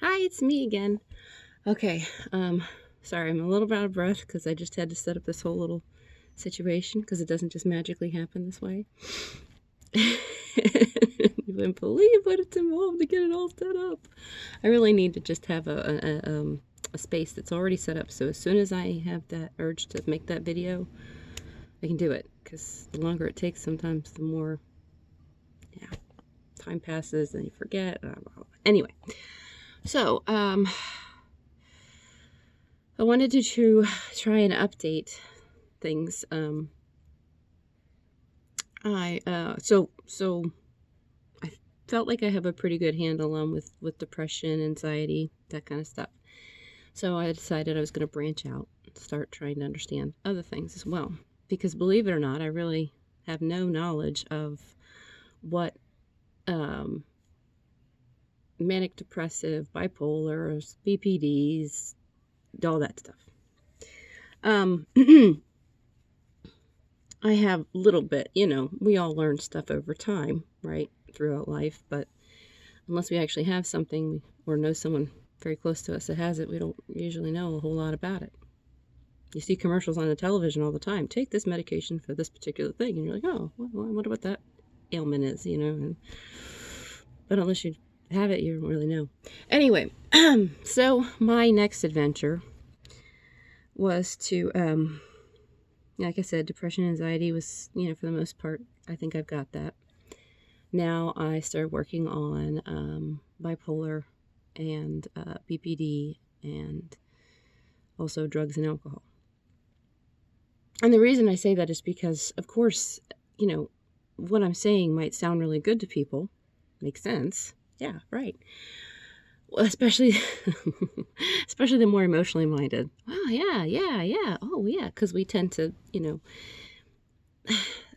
Hi, it's me again. Okay, sorry, I'm a little out of breath because I just had to set up this whole little situation because it doesn't just magically happen this way. You wouldn't believe what it's involved to get it all set up. I really need to just have a space that's already set up, so as soon as I have that urge to make that video, I can do it, because the longer it takes sometimes, the more, yeah, time passes and you forget. Anyway, so, I wanted to try and update things. So I felt like I have a pretty good handle on with depression, anxiety, that kind of stuff. So I decided I was going to branch out and start trying to understand other things as well. Because believe it or not, I really have no knowledge of what manic depressive, bipolar, BPDs, all that stuff. I have a little bit, we all learn stuff over time, right, throughout life, but unless we actually have something or know someone very close to us that has it, we don't usually know a whole lot about it. You see commercials on the television all the time. Take this medication for this particular thing, and you're like, oh, well, I wonder what that ailment is, but unless you have it, you don't really know. Anyway, so my next adventure was to, like I said, depression, anxiety was, for the most part, I think I've got that. Now I started working on bipolar and BPD and also drugs and alcohol. And the reason I say that is because, of course, what I'm saying might sound really good to people. Makes sense. Yeah, right. Well, especially the more emotionally minded. Oh, yeah. Oh, yeah, because we tend to,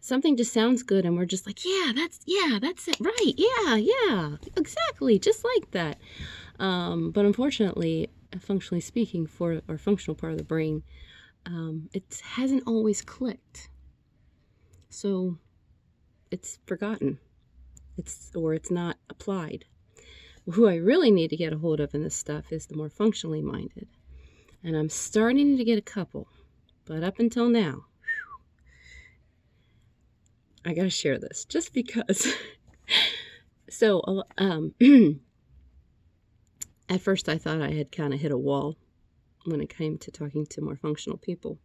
something just sounds good and we're just like, that's it, right, yeah, exactly, just like that. But unfortunately, functionally speaking, for our functional part of the brain, it hasn't always clicked. So it's forgotten. It's not applied. Who I really need to get a hold of in this stuff is the more functionally minded. And I'm starting to get a couple. But up until now, I gotta share this just because. So, at first I thought I had kind of hit a wall when it came to talking to more functional people.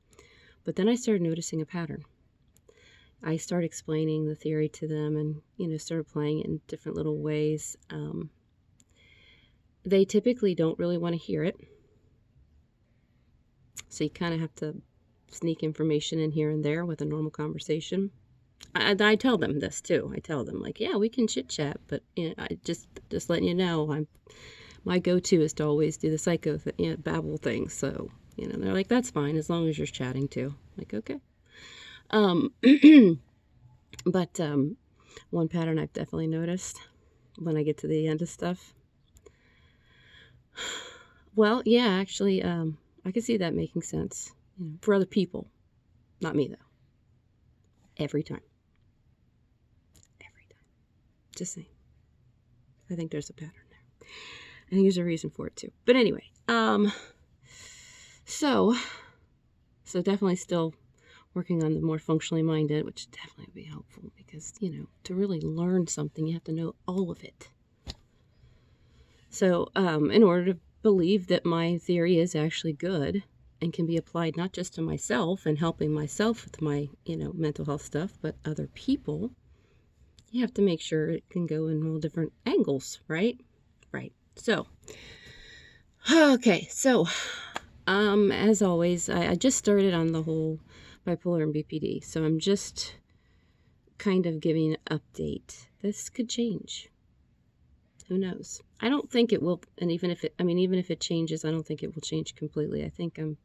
But then I started noticing a pattern. I started explaining the theory to them and, started playing it in different little ways. They typically don't really want to hear it. So you kind of have to sneak information in here and there with a normal conversation. I tell them this too. I tell them, like, yeah, we can chit chat, but I just letting you know, my go-to is to always do the psycho babble thing. So they're like, that's fine as long as you're chatting too. Like, okay. But one pattern I've definitely noticed when I get to the end of stuff. Well, yeah, actually, I can see that making sense. For other people, not me though. Every time. Just saying. I think there's a pattern there. I think there's a reason for it too. But anyway, so definitely still working on the more functionally minded, which definitely would be helpful because, to really learn something, you have to know all of it. So, in order to believe that my theory is actually good and can be applied not just to myself and helping myself with my, mental health stuff, but other people, you have to make sure it can go in all different angles, right? Right. So, okay. So, as always, I just started on the whole bipolar and BPD. So I'm just kind of giving an update. This could change. Who knows? I don't think it will. And even if it changes, I don't think it will change completely. I think I'm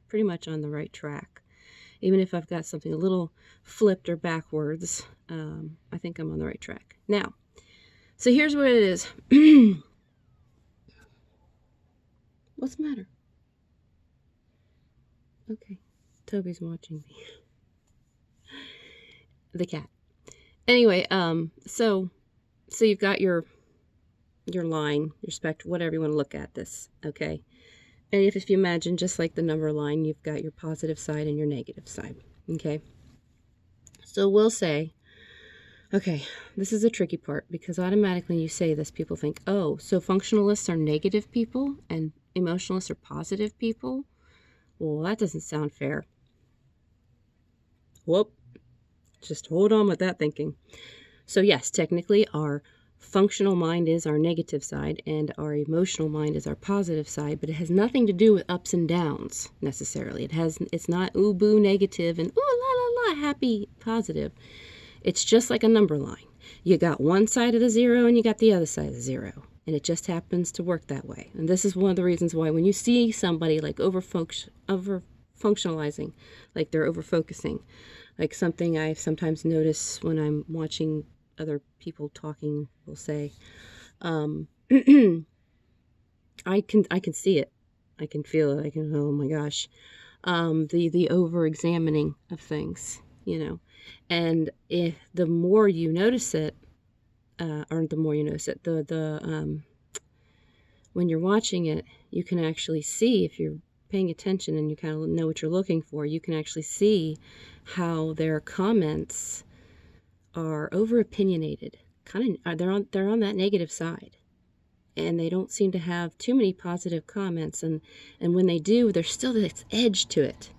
pretty much on the right track. Even if I've got something a little flipped or backwards, I think I'm on the right track. Now, so here's what it is. What's the matter? Okay. Toby's watching me. The cat. Anyway, so you've got your your line, your spectrum, whatever you want to look at this, okay? And if you imagine, just like the number line, you've got your positive side and your negative side, okay? So we'll say, okay, this is a tricky part, because automatically when you say this, people think, oh, so functionalists are negative people and emotionalists are positive people? Well, that doesn't sound fair. Whoop. Just hold on with that thinking. So yes, technically our functional mind is our negative side and our emotional mind is our positive side, but it has nothing to do with ups and downs necessarily. It's not ooh boo negative and ooh la la la happy positive. It's just like a number line. You got one side of the zero and you got the other side of the zero. And it just happens to work that way. And this is one of the reasons why when you see somebody like over functionalizing, like they're over focusing, like something I sometimes notice when I'm watching other people talking, will say, I can see it. I can feel it. Oh my gosh. The over examining of things, and if the more you notice it, or the more you notice it, when you're watching it, you can actually see, if you're paying attention and you kind of know what you're looking for, you can actually see how their comments are over opinionated. They're on that negative side, and they don't seem to have too many positive comments, and when they do, there's still this edge to it.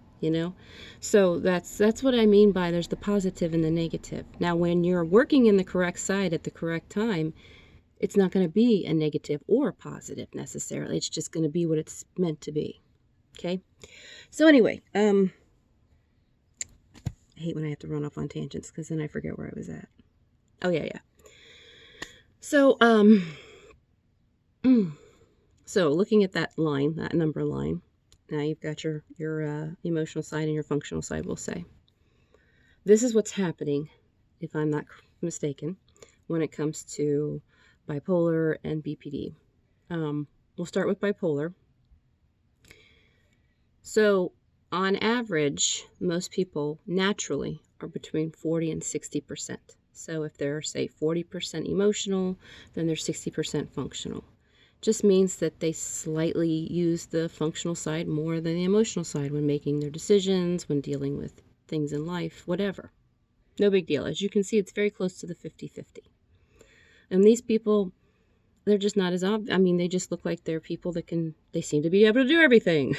So that's what I mean by there's the positive and the negative. Now when you're working in the correct side at the correct time, it's not going to be a negative or a positive necessarily. It's just going to be what it's meant to be. Okay, so anyway, I hate when I have to run off on tangents because then I forget where I was at. Oh yeah. So so looking at that line, that number line, now you've got your emotional side and your functional side, we'll say. This is what's happening, if I'm not mistaken, when it comes to bipolar and BPD. We'll start with bipolar. So on average, most people naturally are between 40 and 60%. So if they're, say, 40% emotional, then they're 60% functional. Just means that they slightly use the functional side more than the emotional side when making their decisions, when dealing with things in life, whatever. No big deal. As you can see, it's very close to the 50-50. And these people, they're just not as they just look like they're people that they seem to be able to do everything.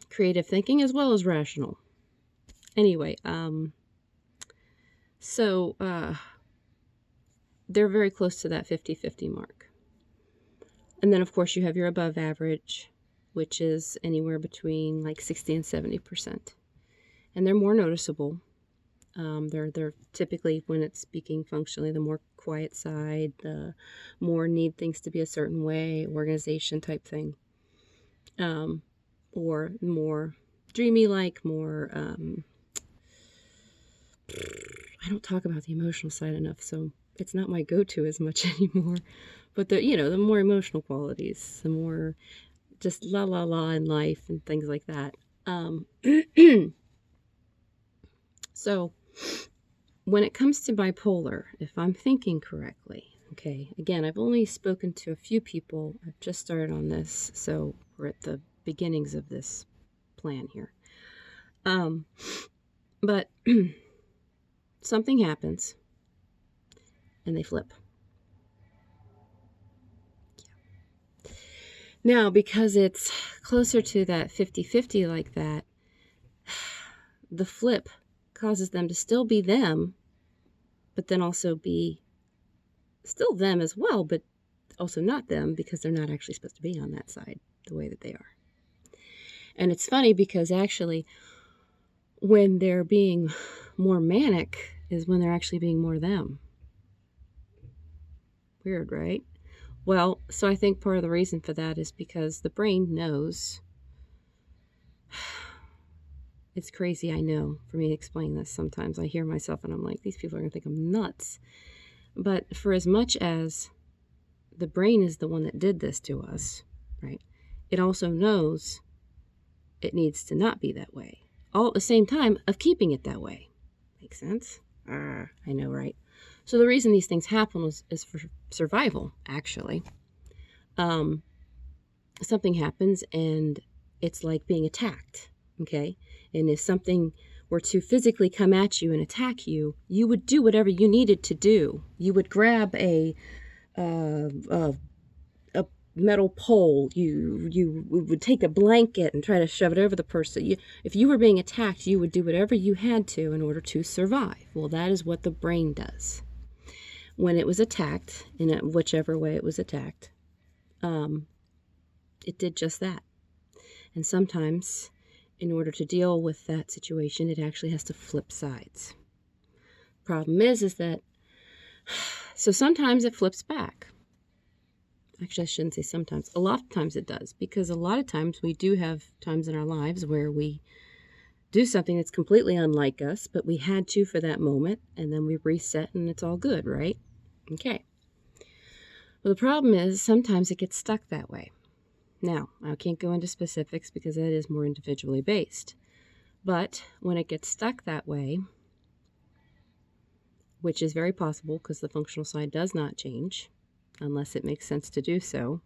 Creative thinking as well as rational. Anyway, so they're very close to that 50-50 mark. And then, of course, you have your above average, which is anywhere between like 60 and 70%. And they're more noticeable. They're typically, when it's speaking functionally, the more quiet side, the more need things to be a certain way, organization type thing. Or more dreamy-like, more, I don't talk about the emotional side enough, so it's not my go-to as much anymore. But the more emotional qualities, the more just la la la in life and things like that. So when it comes to bipolar, if I'm thinking correctly, okay, again, I've only spoken to a few people. I've just started on this, so we're at the beginnings of this plan here. But something happens and they flip. Yeah. Now, because it's closer to that 50-50 like that, the flip causes them to still be them, but then also be still them as well, but also not them, because they're not actually supposed to be on that side the way that they are. And it's funny because actually when they're being more manic is when they're actually being more them. Weird, right? Well, so I think part of the reason for that is because the brain knows. It's crazy, I know, for me to explain this sometimes. I hear myself and I'm like, these people are going to think I'm nuts. But for as much as the brain is the one that did this to us, right, it also knows it needs to not be that way, all at the same time of keeping it that way. Makes sense? I know, right? So the reason these things happen is for survival, actually. Something happens and it's like being attacked, okay? And if something were to physically come at you and attack you, you would do whatever you needed to do. You would grab a metal pole. You would take a blanket and try to shove it over the person. If you were being attacked, you would do whatever you had to in order to survive. Well, that is what the brain does. When it was attacked, in whichever way it was attacked, it did just that. And sometimes, in order to deal with that situation, it actually has to flip sides. Problem is that, so sometimes it flips back. Actually, I shouldn't say sometimes. A lot of times it does, because a lot of times we do have times in our lives where we do something that's completely unlike us, but we had to for that moment, and then we reset and it's all good, right? Okay. Well, the problem is sometimes it gets stuck that way. Now, I can't go into specifics because that is more individually based. But when it gets stuck that way, which is very possible because the functional side does not change unless it makes sense to do so.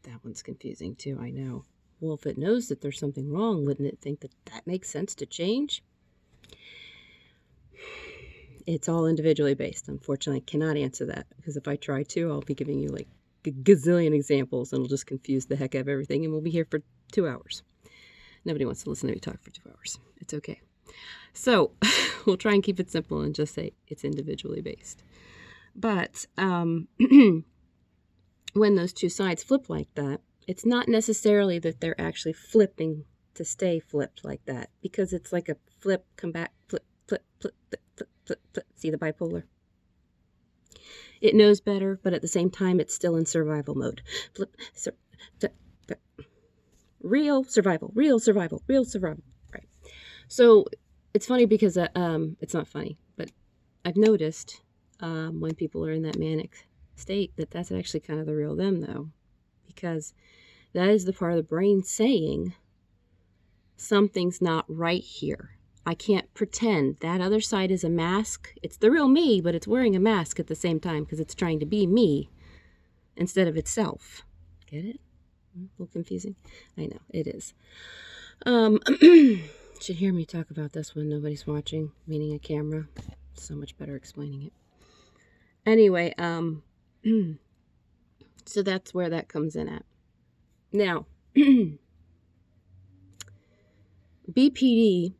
That one's confusing too, I know. Well, if it knows that there's something wrong, wouldn't it think that that makes sense to change? It's all individually based. Unfortunately, I cannot answer that because if I try to, I'll be giving you like a gazillion examples and it'll just confuse the heck out of everything and we'll be here for 2 hours. Nobody wants to listen to me talk for 2 hours. It's okay. So we'll try and keep it simple and just say it's individually based. But when those two sides flip like that, it's not necessarily that they're actually flipping to stay flipped like that, because it's like a flip, come back, flip, flip, flip, flip, flip, flip, flip. See the bipolar? It knows better, but at the same time, it's still in survival mode. Flip, flip, flip. Real survival, real survival, real survival. Right. So it's funny because it's not funny, but I've noticed when people are in that manic state that's actually kind of the real them, though, because that is the part of the brain saying something's not right here. I can't pretend. That other side is a mask. It's the real me, but it's wearing a mask at the same time because it's trying to be me instead of itself. Get it? A little confusing? I know, it is. Should hear me talk about this when nobody's watching, meaning a camera. So much better explaining it. Anyway, so that's where that comes in at. Now, BPD,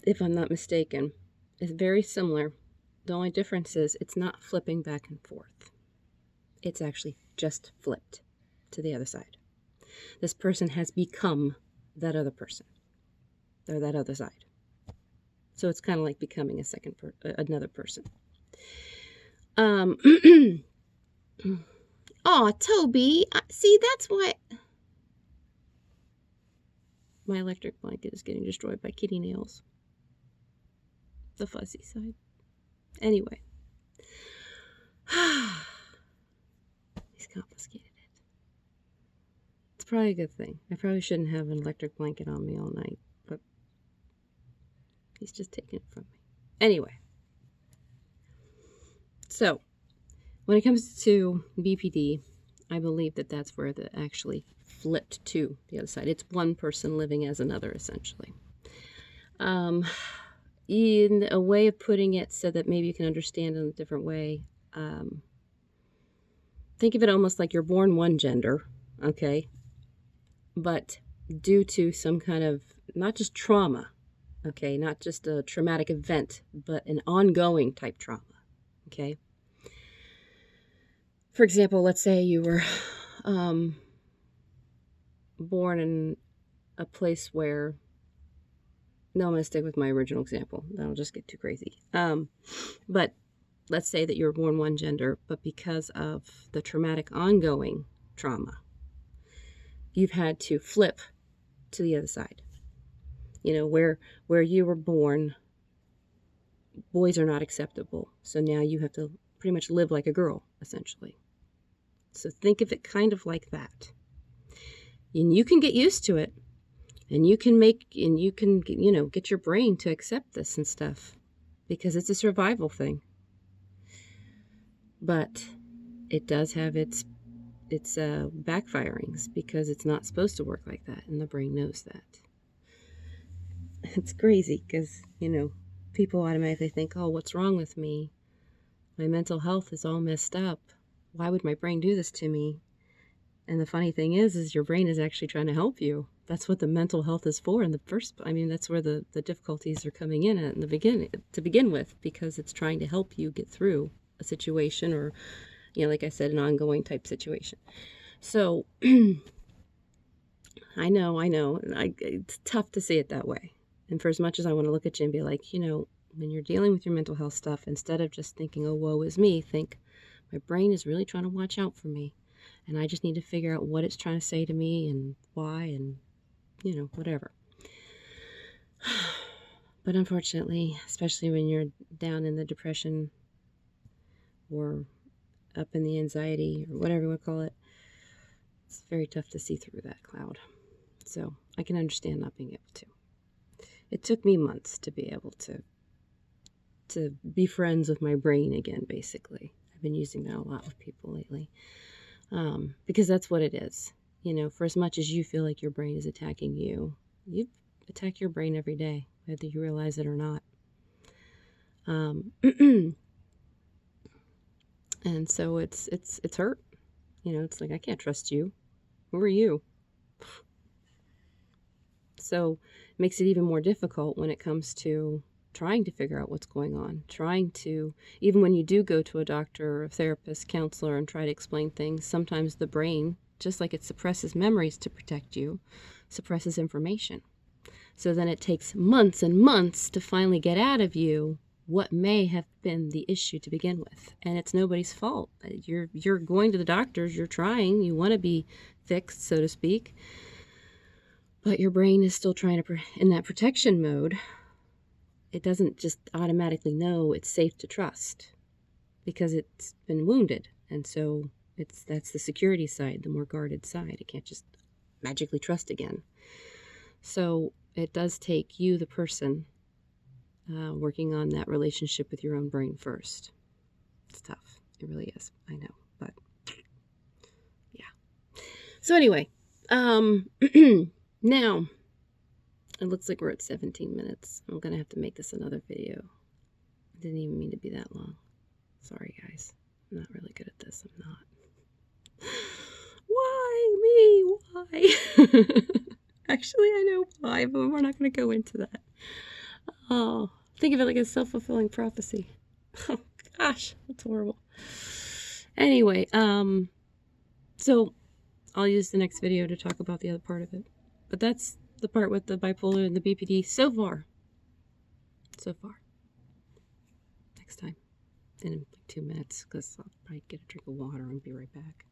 if I'm not mistaken, is very similar. The only difference is it's not flipping back and forth. It's actually just flipped to the other side. This person has become that other person, or that other side. So it's kind of like becoming another person. Oh, Toby, see, that's why my electric blanket is getting destroyed by kitty nails. The fuzzy side. Anyway. He's confiscated it. It's probably a good thing. I probably shouldn't have an electric blanket on me all night, but he's just taking it from me. Anyway. So, when it comes to BPD, I believe that that's where it actually flipped to the other side. It's one person living as another, essentially. In a way of putting it so that maybe you can understand in a different way, think of it almost like you're born one gender, okay? But due to some kind of, not just trauma, okay? Not just a traumatic event, but an ongoing type trauma. Okay. For example, let's say you were born in a place where, no, I'm going to stick with my original example. That'll just get too crazy. But let's say that you were born one gender, but because of the traumatic ongoing trauma, you've had to flip to the other side. You know, where you were born, boys are not acceptable. So now you have to pretty much live like a girl, essentially. So think of it kind of like that. And you can get used to it. And you can get your brain to accept this and stuff. Because it's a survival thing. But it does have its backfirings because it's not supposed to work like that, and the brain knows that. It's crazy because, people automatically think, oh, what's wrong with me? My mental health is all messed up. Why would my brain do this to me? And the funny thing is your brain is actually trying to help you. That's what the mental health is for in the first. I mean, that's where the difficulties are coming in the beginning to begin with, because it's trying to help you get through a situation, or, like I said, an ongoing type situation. So I know, it's tough to say it that way. And for as much as I want to look at you and be like, when you're dealing with your mental health stuff, instead of just thinking, oh, woe is me, think, my brain is really trying to watch out for me. And I just need to figure out what it's trying to say to me and why, and, whatever. But unfortunately, especially when you're down in the depression or up in the anxiety or whatever you want to call it, it's very tough to see through that cloud. So I can understand not being able to. It took me months to be able to be friends with my brain again, basically. I've been using that a lot with people lately. Because that's what it is. For as much as you feel like your brain is attacking you, you attack your brain every day, whether you realize it or not. And so it's hurt. It's like, I can't trust you. Who are you? So it makes it even more difficult when it comes to trying to figure out what's going on, even when you do go to a doctor or a therapist, counselor, and try to explain things, sometimes the brain, just like it suppresses memories to protect you, suppresses information. So then it takes months and months to finally get out of you what may have been the issue to begin with. And it's nobody's fault. You're going to the doctors, you're trying, you want to be fixed, so to speak, but your brain is still trying to, in that protection mode. It doesn't just automatically know it's safe to trust because it's been wounded. And so that's the security side, the more guarded side. It can't just magically trust again. So it does take you, the person, working on that relationship with your own brain first. It's tough. It really is. I know. But yeah. So anyway, now it looks like we're at 17 minutes. I'm going to have to make this another video. I didn't even mean to be that long. Sorry, guys. I'm not really good at this. I'm not. Why me? Why? Actually, I know why, but we're not going to go into that. Oh, think of it like a self-fulfilling prophecy. Oh, gosh, that's horrible. Anyway, so I'll use the next video to talk about the other part of it. But that's the part with the bipolar and the BPD so far. Next time. In like 2 minutes, because I'll probably get a drink of water and be right back.